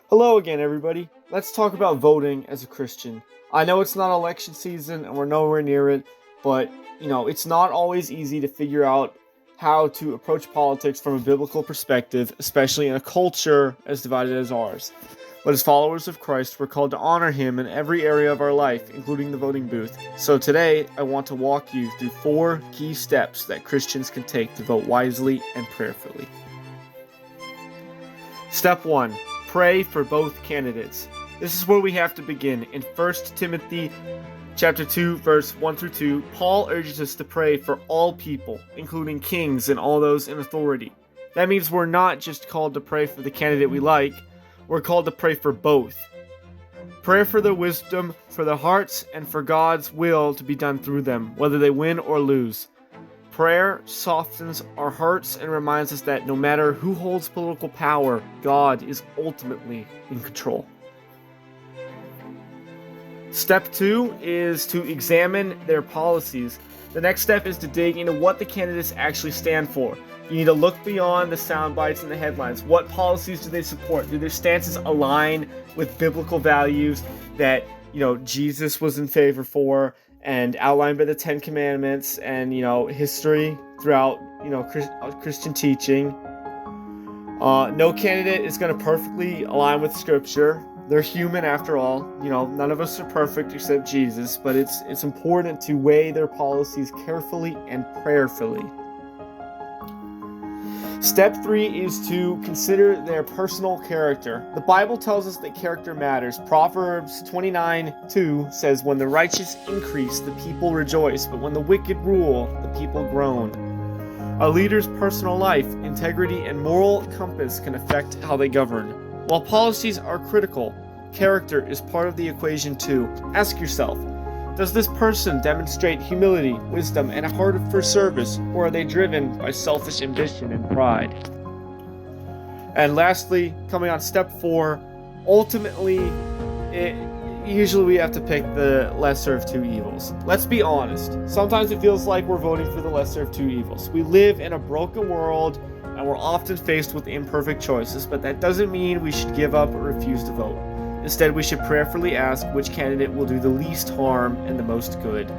Hello again, everybody. Let's talk about voting as a Christian. I know it's not election season and we're nowhere near it, but it's not always easy to figure out how to approach politics from a biblical perspective, especially in a culture as divided as ours. But as followers of Christ, we're called to honor Him in every area of our life, including the voting booth. So today, I want to walk you through 4 key steps that Christians can take to vote wisely and prayerfully. Step 1. Pray for both candidates. This is where we have to begin. In 1 Timothy chapter 2, verse 1 through 2, Paul urges us to pray for all people, including kings and all those in authority. That means we're not just called to pray for the candidate we like, we're called to pray for both. Pray for their wisdom, for their hearts, and for God's will to be done through them, whether they win or lose. Prayer softens our hearts and reminds us that no matter who holds political power, God is ultimately in control. Step 2 is to examine their policies. The next step is to dig into what the candidates actually stand for. You need to look beyond the sound bites and the headlines. What policies do they support? Do their stances align with biblical values that, Jesus was in favor for and outlined by the 10 Commandments and, history throughout, Christian teaching? No candidate is going to perfectly align with Scripture. They're human after all. None of us are perfect except Jesus, but it's important to weigh their policies carefully and prayerfully. Step 3 is to consider their personal character. The Bible tells us that character matters. Proverbs 29:2 says, "When the righteous increase, the people rejoice, but when the wicked rule, the people groan." A leader's personal life, integrity, and moral compass can affect how they govern. While policies are critical, character is part of the equation too. Ask yourself, does this person demonstrate humility, wisdom, and a heart for service, or are they driven by selfish ambition and pride? And lastly, coming on step 4, ultimately, usually we have to pick the lesser of two evils. Let's be honest. Sometimes it feels like we're voting for the lesser of two evils. We live in a broken world, and we're often faced with imperfect choices, but that doesn't mean we should give up or refuse to vote. Instead, we should prayerfully ask which candidate will do the least harm and the most good.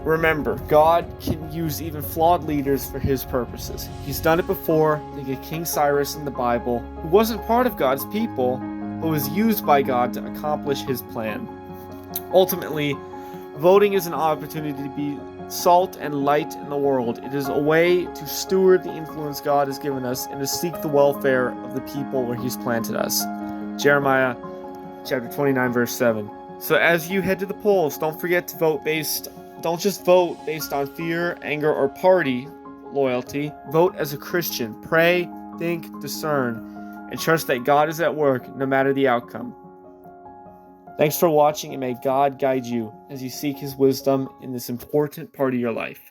Remember, God can use even flawed leaders for His purposes. He's done it before. Think of King Cyrus in the Bible, who wasn't part of God's people, but was used by God to accomplish His plan. Ultimately, voting is an opportunity to be salt and light in the world. It is a way to steward the influence God has given us and to seek the welfare of the people where He's planted us. Jeremiah chapter 29, verse 7. So as you head to the polls, don't forget to don't just vote based on fear, anger, or party loyalty. Vote as a Christian. Pray, think, discern, and trust that God is at work no matter the outcome. Thanks for watching, and may God guide you as you seek His wisdom in this important part of your life.